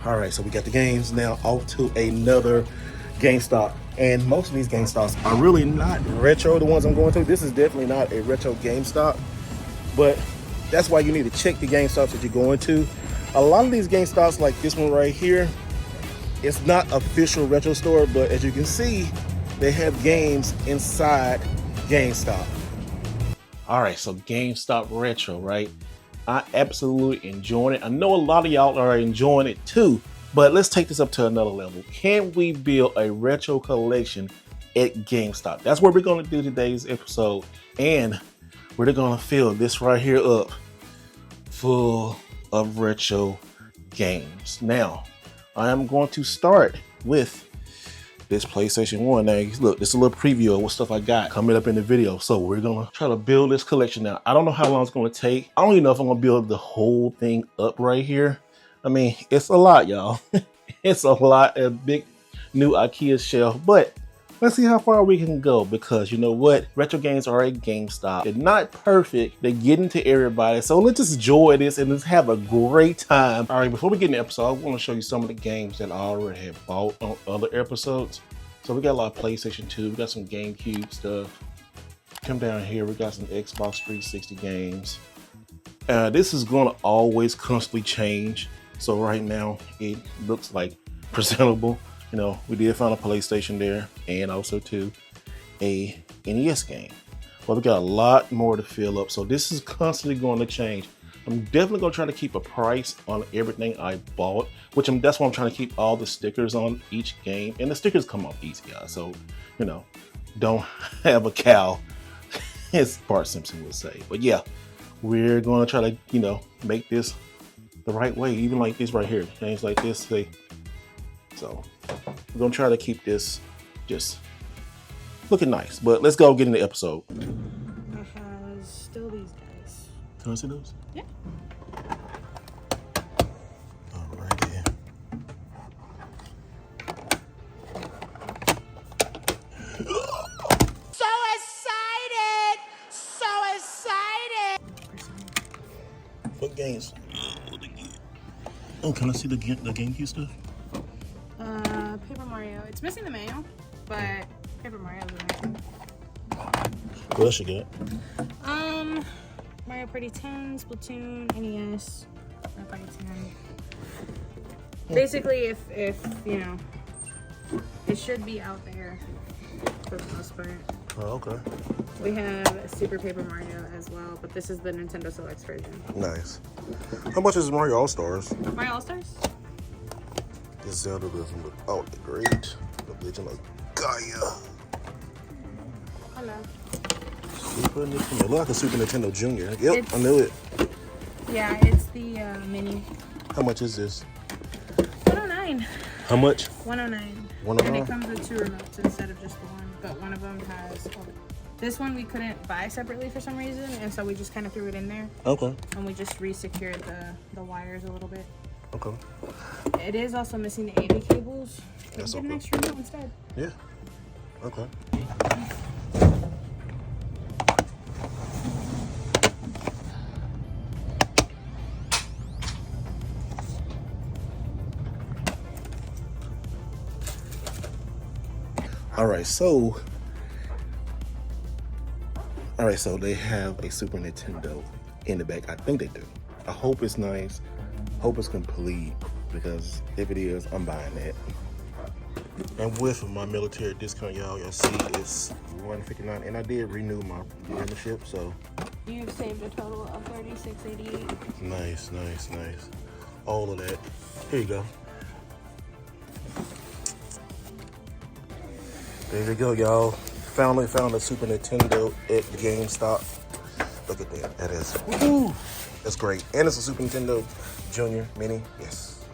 All right, so we got the games now off to another GameStop. And most of these GameStops are really not retro, the ones I'm going to. This is definitely not a retro GameStop, but that's why you need to check the GameStops that you're going to. A lot of these GameStops, like this one right here, it's not official retro store, but as you can see, they have games inside GameStop. All right, so GameStop Retro, right? I absolutely enjoying it. I know a lot of y'all are enjoying it too, but let's take this up to another level. Can we build a retro collection at GameStop? That's what we're going to do today's episode, and we're going to fill this right here up full of retro games. Now, I am going to start with this PlayStation 1. Now, look, this is a little preview of what stuff I got coming up in the video. So we're gonna try to build this collection now. I don't know how long it's gonna take. I don't even know if I'm gonna build the whole thing up right here. I mean, it's a lot, y'all. It's a lot, a big new IKEA shelf, but let's see how far we can go, because you know what? Retro games are at GameStop. They're not perfect. They're getting to everybody. So let's just enjoy this and let's have a great time. All right, before we get in the episode, I want to show you some of the games that I already have bought on other episodes. So we got a lot of PlayStation 2. We got some GameCube stuff. Come down here, we got some Xbox 360 games. This is going to always constantly change. So right now, it looks like presentable. You know, we did find a PlayStation there, and also too a NES game. But we got a lot more to fill up, so this is constantly going to change. I'm definitely going to try to keep a price on everything I bought, that's why I'm trying to keep all the stickers on each game, and the stickers come off easy, guys. So, you know, don't have a cow, as Bart Simpson would say. But yeah, we're going to try to, you know, make this the right way, even like this right here, games like this. So we're gonna try to keep this just looking nice, but let's go get in the episode. I have still these guys. Can I see those? Yeah. All right, yeah. So excited! So excited! What games? Oh, can I see the GameCube stuff? Paper Mario. It's missing the manual, but Paper Mario is amazing. What else you got? Mario Party 10, Splatoon, NES, Mario Party 10. Basically, if you know, it should be out there for the most part. Oh, okay. We have Super Paper Mario as well, but this is the Nintendo Selects version. Nice. How much is Mario All Stars? Mario All Stars? This Zelda doesn't look all that great. The Legend of Gaia. Hello. Super Nintendo. Look like a Super Nintendo Junior. Yep, I knew it. Yeah, it's the mini. How much is this? $109. How much? $109. $109? And it comes with 2 remotes instead of just the one. But one of them has. This one we couldn't buy separately for some reason, and so we just kind of threw it in there. Okay. And we just re-secured the wires a little bit. Okay. It is also missing the AV cables. That's get an okay. extra remote instead. Yeah. Okay. All right, so they have a Super Nintendo in the back. I think they do. I hope it's nice. Hope it's complete, because if it is, I'm buying that. And with my military discount, y'all see it's $159, and I did renew my membership, so You've saved a total of $36.88. nice. All of that. Here you go. There you go, y'all. Finally found a Super Nintendo at GameStop. Look at that. That is, woohoo! That's great. And it's a Super Nintendo Junior Mini. Yes.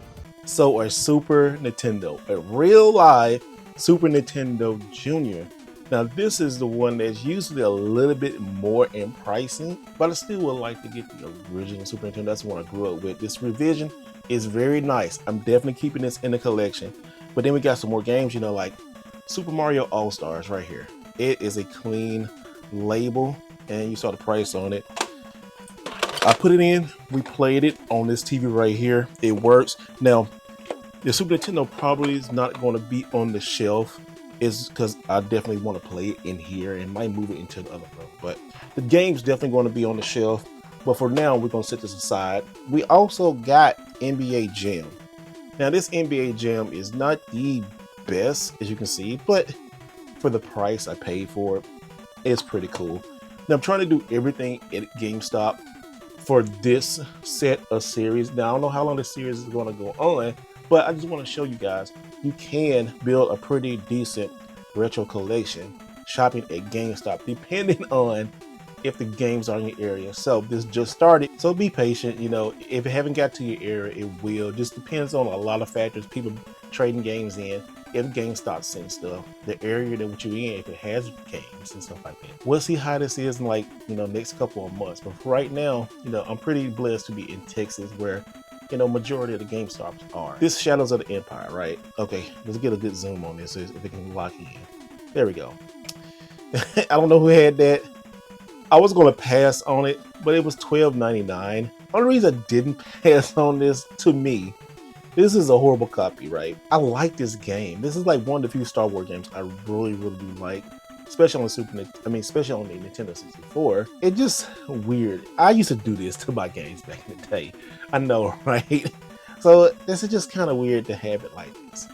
So a Super Nintendo, a real live Super Nintendo Junior. Now this is the one that's usually a little bit more in pricing, but I still would like to get the original Super Nintendo. That's the one I grew up with. This revision is very nice. I'm definitely keeping this in the collection. But then we got some more games, you know, like Super Mario All Stars right here. It is a clean label, and you saw the price on it. I put it in, we played it on this TV right here. It works. Now, The Super Nintendo probably is not going to be on the shelf, is because I definitely want to play it in here and might move it into the other room. But the game's definitely going to be on the shelf. But for now, we're going to set this aside. We also got NBA Jam. Now, this NBA Jam is not the best, as you can see, but for the price I paid for it, it's pretty cool. Now, I'm trying to do everything at GameStop for this set of series. Now, I don't know how long this series is going to go on, but I just want to show you guys you can build a pretty decent retro collection shopping at GameStop, depending on if the games are in your area. So this just started, so be patient. You know, if it haven't got to your area, it will. Just depends on a lot of factors. People trading games in, if GameStop sends stuff, the area that you're in, if it has games and stuff like that. We'll see how this is in, like, you know, next couple of months. But for right now, you know, I'm pretty blessed to be in Texas, where, you know, majority of the GameStops are. This Shadows of the Empire, right? Okay, let's get a good zoom on this so if it can lock in. There we go. I don't know who had that. I was going to pass on it, but it was $12.99. Only reason I didn't pass on this, to me, this is a horrible copy, right? I like this game. This is like one of the few Star Wars games I really, really do like, especially on the especially on the Nintendo 64. It's just weird. I used to do this to my games back in the day. I know, right? So this is just kind of weird to have it like this.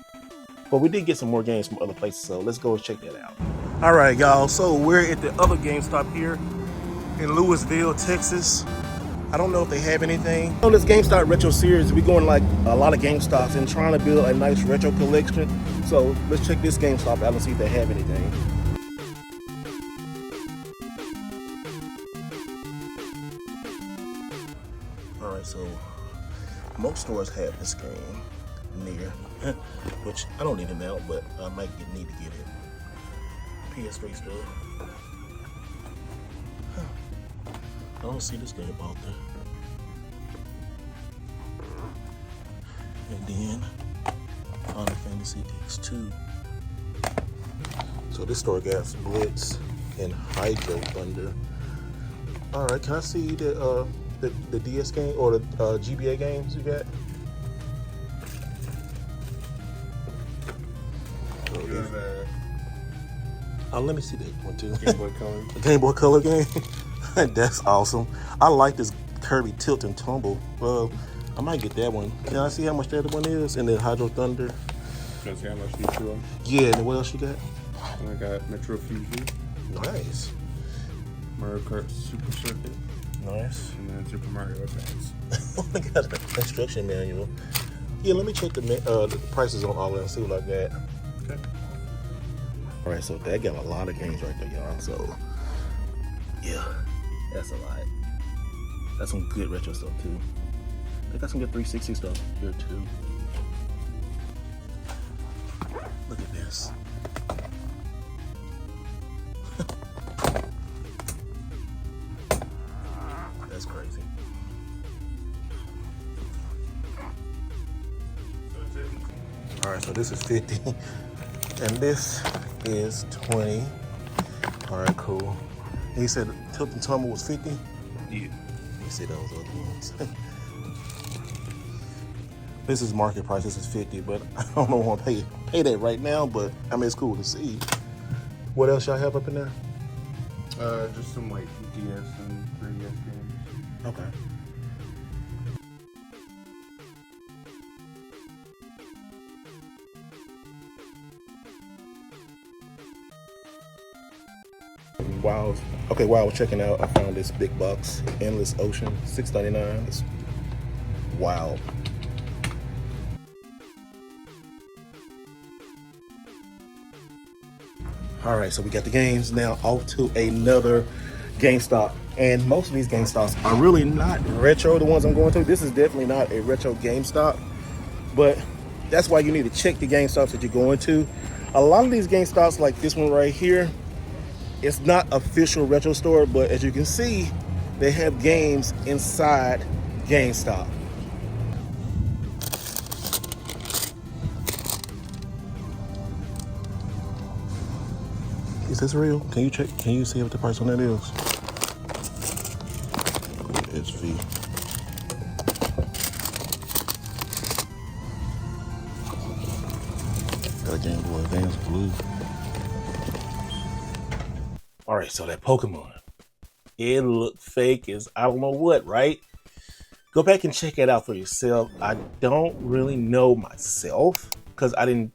But we did get some more games from other places, so let's go check that out. All right, y'all. So we're at the other GameStop here in Louisville, Texas. I don't know if they have anything. On this GameStop Retro series, we're going like a lot of GameStops and trying to build a nice retro collection. So let's check this GameStop out and see if they have anything. All right, so most stores have this game near, which I don't need it now, but I might need to get it. PS3 store. I don't see this game out there. And then Final Fantasy X2. So this store got Blitz and Hydro Thunder. All right, can I see the DS game or the GBA games you got? Oh, let me see that one too. Game Boy Color. A Game Boy Color game. That's awesome. I like this Kirby Tilt and Tumble. Well, I might get that one. Can I see how much that one is? And then Hydro Thunder. Can I see how much these two are? Yeah, and what else you got? And I got Metro Fusion. Nice. Mario Kart Super Circuit. Nice. And then Super Mario Advance. Oh my god, the instruction manual. Yeah, let me check the prices on all of them and see what I got. Okay. All right, so that got a lot of games right there, y'all. So, yeah, that's a lot. That's some good retro stuff too. They got some good 360 stuff here too. Look at this. That's crazy. All right, so this is 50, and this is 20. All right, cool. And he said Tilt and Tumble was 50? Yeah. You see those other ones. This is market price, this is 50, but I don't know if I want to pay that right now, but I mean, it's cool to see. What else y'all have up in there? Just some like DS and 3DS games. Okay. Wow. Okay, while I was checking out, I found this big box, Endless Ocean, $6.99. It's wild. All right, so we got the games now off to another GameStop. And most of these GameStops are really not retro, the ones I'm going to. This is definitely not a retro GameStop, but that's why you need to check the GameStops that you're going to. A lot of these GameStops, like this one right here, it's not official retro store, but as you can see, they have games inside GameStop. Is this real? Can you check? Can you see what the price on that is? SV. got a Game Boy Advance blue. All right, so that Pokemon, it looked fake as I don't know what, right? Go back and check it out for yourself. I don't really know myself because I didn't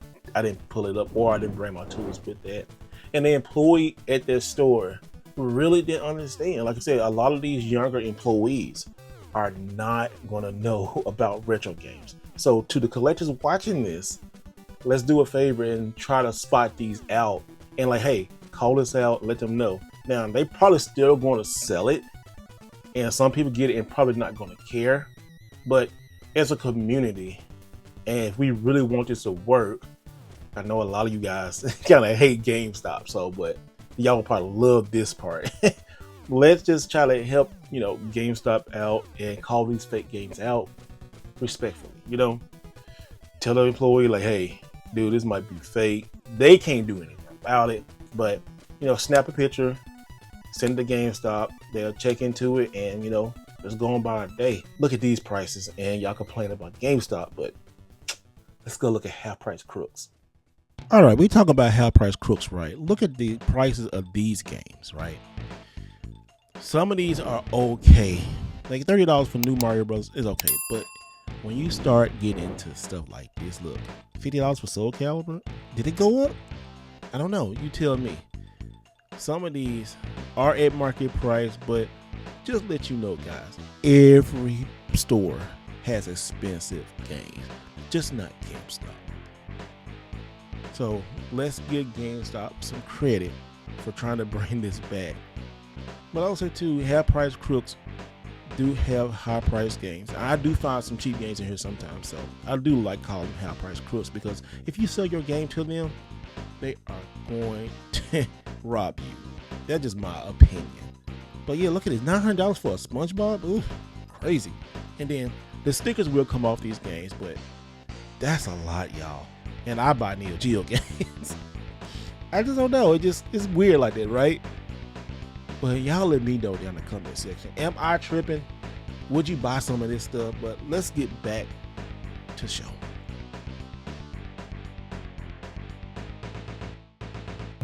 pull it up, or I didn't bring my tools with that. And the employee at that store really didn't understand. Like I said, a lot of these younger employees are not gonna know about retro games. So to the collectors watching this, let's do a favor and try to spot these out and like, hey, call us out, let them know. Now they probably still going to sell it, and some people get it and probably not going to care. But as a community, and if we really want this to work, I know a lot of you guys kind of hate GameStop, so but y'all will probably love this part. Let's just try to help, GameStop out and call these fake games out respectfully. Tell the employee like, hey, dude, this might be fake. They can't do anything about it, but snap a picture, send it to GameStop. They'll check into it and just go on by our day. Look at these prices, and y'all complain about GameStop, but let's go look at half price crooks. All right, we talking about half price crooks, right? Look at the prices of these games, right? Some of these are okay. Like $30 for new Mario Bros. Is okay, but when you start getting into stuff like this, look, $50 for Soul Calibur, did it go up? I don't know. You tell me. Some of these are at market price, but just let you know, guys, every store has expensive games, just not GameStop. So let's give GameStop some credit for trying to bring this back. But also too, half price crooks do have high price games. I do find some cheap games in here sometimes, so I do like calling them half price crooks, because if you sell your game to them, they are going to rob you. That's just my opinion. But yeah, look at this, $900 for a SpongeBob. Ooh, crazy. And then the stickers will come off these games, but that's a lot, y'all. And I buy Neo Geo games. I just don't know. It's weird like that, right? But y'all let me know down in the comment section. Am I tripping? Would you buy some of this stuff? But let's get back to the show.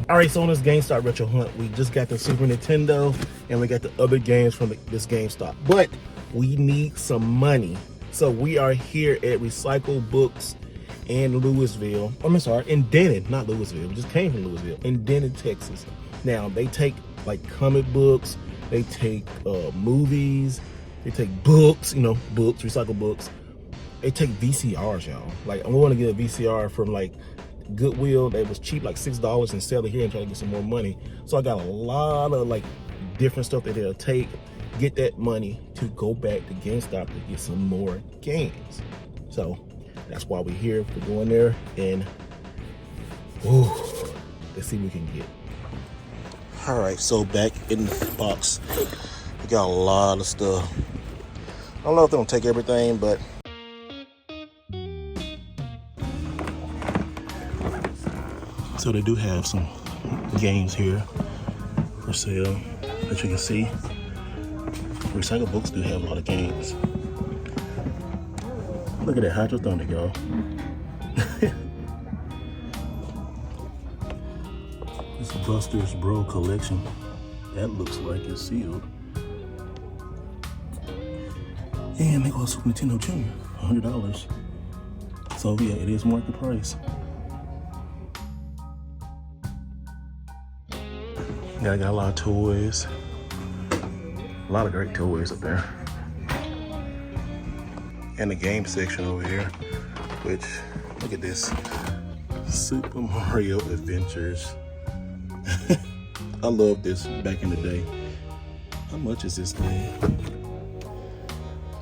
All right, so on this GameStop Retro Hunt, we just got the Super Nintendo and we got the other games from this GameStop. But we need some money. So we are here at Recycle Books in Louisville. In Denton, not Louisville. We just came from Louisville, in Denton, Texas. Now, they take like comic books, they take movies, they take books, books, recycle books. They take VCRs, y'all. Like, I want to get a VCR from like Goodwill that was cheap, like $6, and sell it here and try to get some more money. So I got a lot of like different stuff that they'll take, get that money to go back to GameStop to get some more games. So that's why we're here. We're going there and let's see what we can get. All right, so back in the box, we got a lot of stuff. I don't know if they're gonna take everything, but so they do have some games here for sale, as you can see. Recycle Books do have a lot of games. Look at that Hydro Thunder, y'all. This Buster's Bro collection. That looks like it's sealed. And they got Super Nintendo Junior, $100. So yeah, it is market price. Yeah, I got a lot of toys. A lot of great toys up there. And the game section over here, which, look at this. Super Mario Adventures. I love this back in the day. How much is this thing?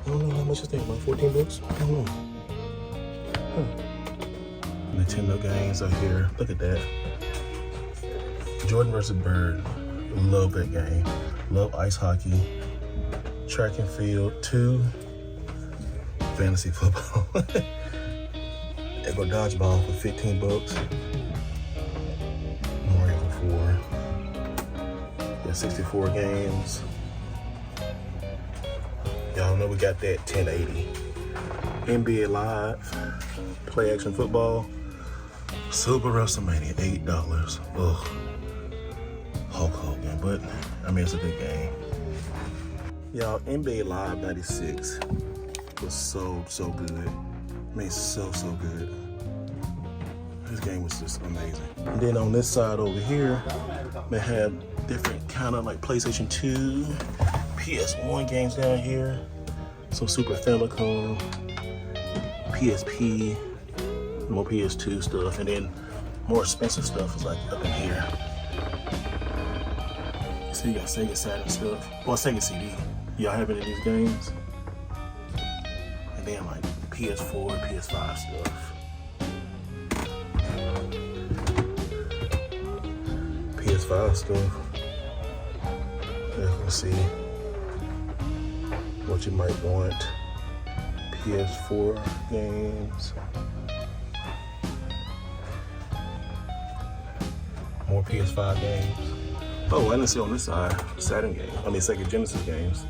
I don't know how much this thing, about 14 bucks? I don't know. Nintendo games are here. Look at that. Jordan vs. Bird. Love that game. Love ice hockey. Track and field 2. Fantasy football. Echo dodgeball for 15 bucks. Mario for 4. Got 64 games. Y'all know we got that 1080. NBA Live. Play action football. Super WrestleMania, $8. Ugh. Hulk Hogan, but I mean, it's a good game. Y'all, NBA Live 96 was so good. I mean, so good. This game was just amazing. And then on this side over here, they have different kind of like PlayStation 2, PS1 games down here. Some Super Famicom, PSP, more PS2 stuff, and then more expensive stuff is like up in here. So you got Sega Saturn stuff, well, Sega CD. Y'all have any of these games? And then like PS4, PS5 stuff. PS5 stuff. Yeah, let's see what you might want. PS4 games. More PS5 games. Oh, I didn't see on this side. Saturn games. I mean, Sega Genesis games.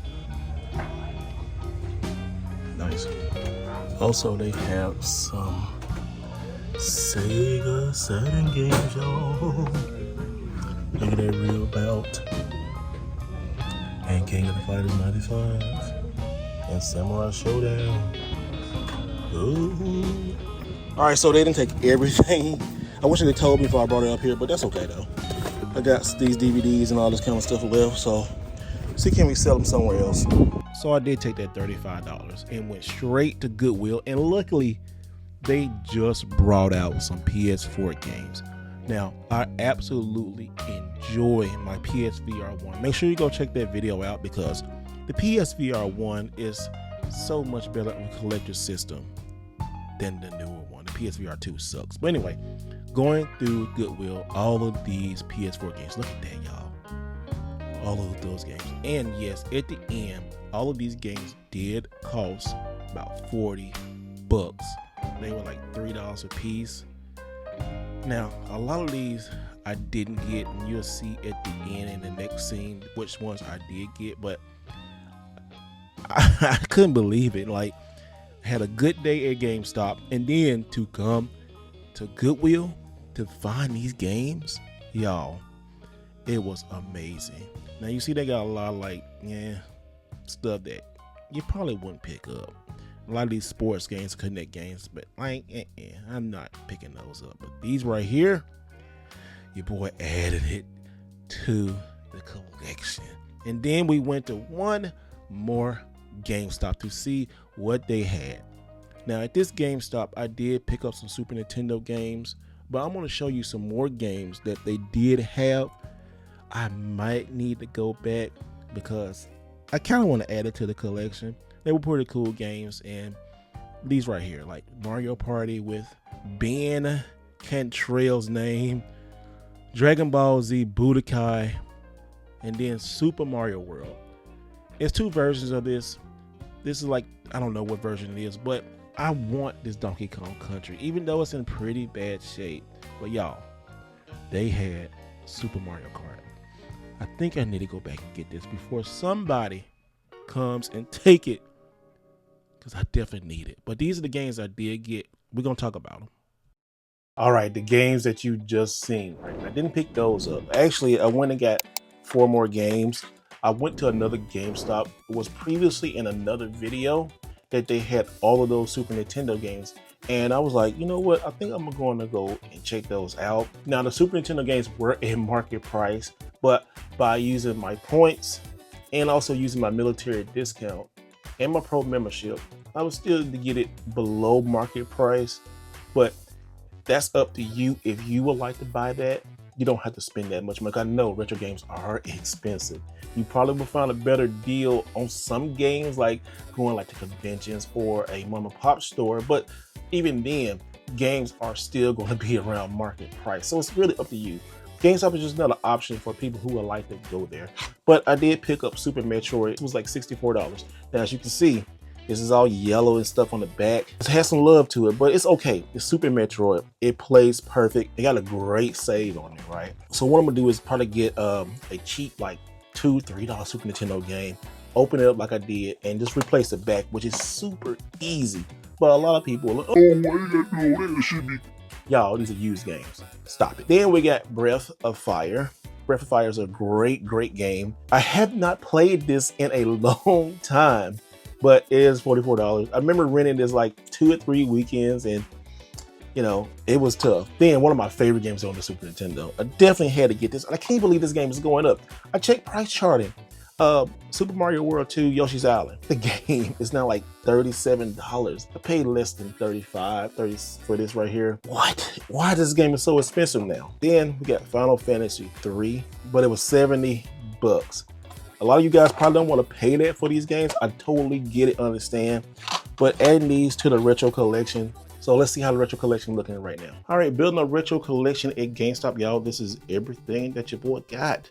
Nice. Also, they have some Sega Saturn games, y'all. Look at that real belt. And King of the Fighters 95. And Samurai Showdown. Ooh. Alright, so they didn't take everything. I wish they told me before I brought it up here, but that's okay though. I got these DVDs and all this kind of stuff left, so see can we sell them somewhere else. So I did take that $35 and went straight to Goodwill, and luckily they just brought out some PS4 games. Now, I absolutely enjoy my PSVR 1. Make sure you go check that video out because the PSVR 1 is so much better on a collector's system than the newer one. The PSVR 2 sucks. But anyway, going through Goodwill, all of these PS4 games. Look at that, y'all. All of those games. And yes, at the end, all of these games did cost about $40. They were like $3 a piece. Now, a lot of these I didn't get, and you'll see at the end in the next scene which ones I did get, but I couldn't believe it. Like, I had a good day at GameStop, and then to come to Goodwill to find these games, y'all, it was amazing. Now you see they got a lot of like, stuff that you probably wouldn't pick up. A lot of these sports games, Connect games, but like, I'm not picking those up. But these right here, your boy added it to the collection. And then we went to one more GameStop to see what they had. Now at this GameStop, I did pick up some Super Nintendo games, but I'm going to show you some more games that they did have. I might need to go back because I kind of want to add it to the collection. They were pretty cool games, and these right here, like Mario Party with Ben Cantrell's name, Dragon Ball Z Budokai, and then Super Mario World. It's two versions of this. This is like, I don't know what version it is, but I want this Donkey Kong Country, even though it's in pretty bad shape. But y'all, they had Super Mario Kart. I think I need to go back and get this before somebody comes and take it, because I definitely need it. But these are the games I did get. We're going to talk about them. All right, the games that you just seen. Right? I didn't pick those up. Actually, I went and got 4 more games. I went to another GameStop. It was previously in another video that they had all of those Super Nintendo games. And I was like, you know what? I think I'm going to go and check those out. Now, the Super Nintendo games were in market price, but by using my points and also using my military discount and my pro membership, I was still to get it below market price. But that's up to you. If you would like to buy that, you don't have to spend that much money. I know retro games are expensive. You probably will find a better deal on some games, like going like to conventions or a mom and pop store. But even then, games are still going to be around market price. So it's really up to you. GameStop is just another option for people who would like to go there. But I did pick up Super Metroid. It was like $64. Now, as you can see, this is all yellow and stuff on the back. It has some love to it, but it's okay. It's Super Metroid. It plays perfect. It got a great save on it, right? So what I'm gonna do is probably get a cheap, like $2, $3 Super Nintendo game, open it up like I did, and just replace the back, which is super easy. But a lot of people are like, oh, why you gotta do that? It should be Y'all, these are used games. Stop it. Then we got Breath of Fire. Breath of Fire is a great, great game. I have not played this in a long time, but it is $44. I remember renting this like 2 or 3 weekends, and you know, it was tough. Then one of my favorite games on the Super Nintendo. I definitely had to get this. I can't believe this game is going up. I checked price charting. Super Mario World 2 Yoshi's Island. The game is now like $37. I paid less than $35 for this right here. What? Why this game is so expensive now? Then we got Final Fantasy 3, but it was 70 bucks. A lot of you guys probably don't want to pay that for these games. I totally get it, understand. But adding these to the retro collection. So let's see how the retro collection looking right now. All right, building a retro collection at GameStop, y'all. This is everything that your boy got.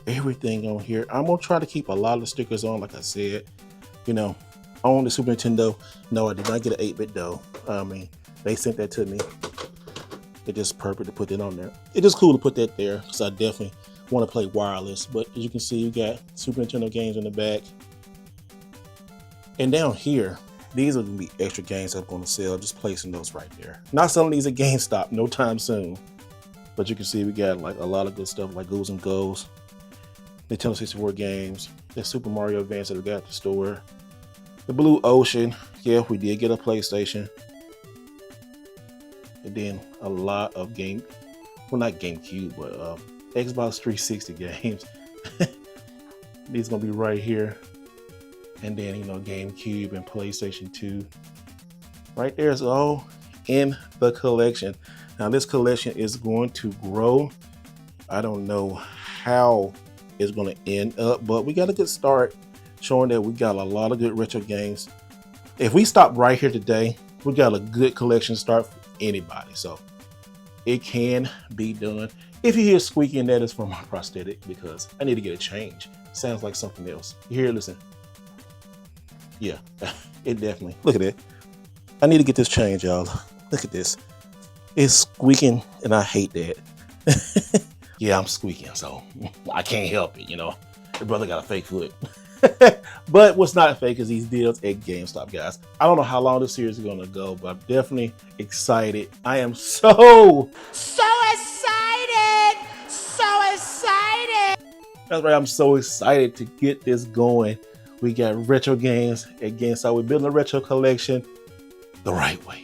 Everything on here. I'm gonna try to keep a lot of the stickers on, like I said. You know, on the Super Nintendo. No, I did not get an 8-bit though. I mean, they sent that to me. It's just perfect to put that on there. It is cool to put that there because I definitely want to play wireless. But as you can see, you got Super Nintendo games in the back. And down here, these are gonna be extra games I'm gonna sell. Just placing those right there. Not selling these at GameStop no time soon. But you can see we got like a lot of good stuff like Ghouls and Goals. Nintendo 64 games, the Super Mario Advance that we got at the store, the Blue Ocean, yeah, we did get a PlayStation, and then a lot of not GameCube, but Xbox 360 games. These gonna be right here, and then you know GameCube and PlayStation 2. Right there is all in the collection. Now this collection is going to grow. I don't know how is going to end up, but we got a good start showing that we got a lot of good retro games. If we stop right here today, we got a good collection start for anybody, so it can be done. If you hear squeaking, that is from my prosthetic because I need to get a change. Sounds like something else. You hear it? Listen. Yeah, it definitely. Look at it. I need to get this change, y'all. Look at this. It's squeaking and I hate that. Yeah, I'm squeaking, so I can't help it, you know. Your brother got a fake foot. But what's not fake is these deals at GameStop, guys. I don't know how long this series is going to go, but I'm definitely excited. I am so excited! So excited! That's right, I'm so excited to get this going. We got retro games at GameStop. We're building a retro collection the right way.